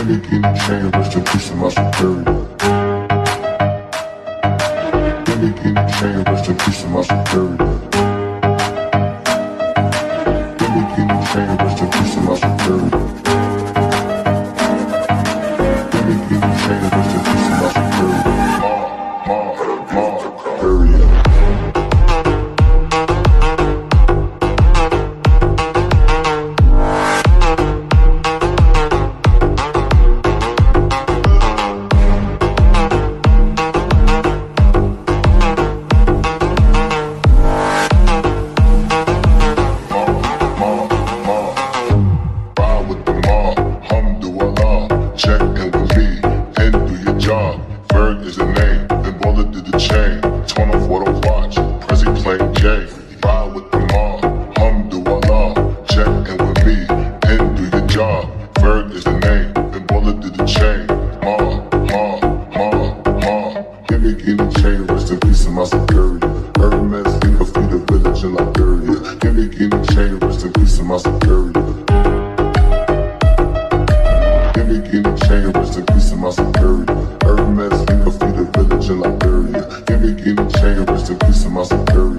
me key and chain, rest in peace to my superior. Give me key and chain, rest in peace to my superior. Give me key and chain, rest in peace to my superior. Give me key and chain, rest in peace to my superior.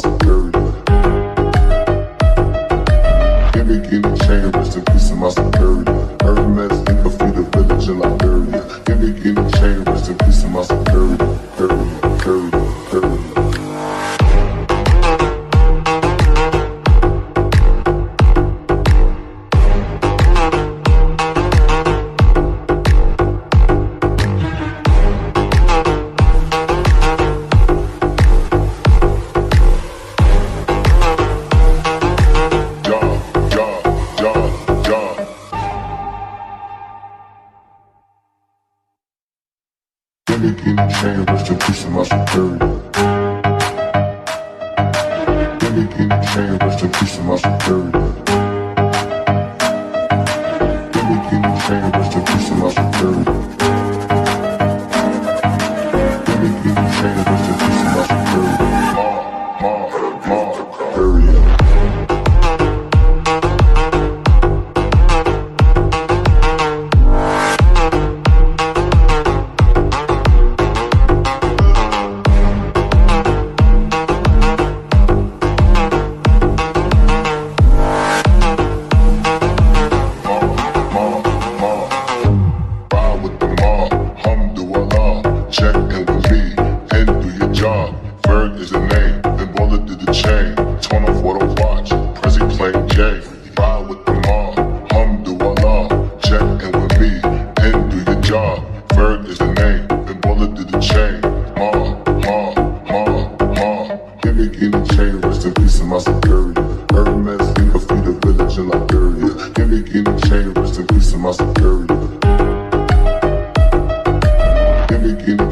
Superior.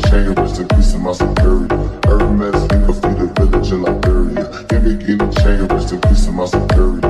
Chain, rest in peace to my superior. Hermes, think of the village in Liberia. Give me Getting chain, rest in peace of my security.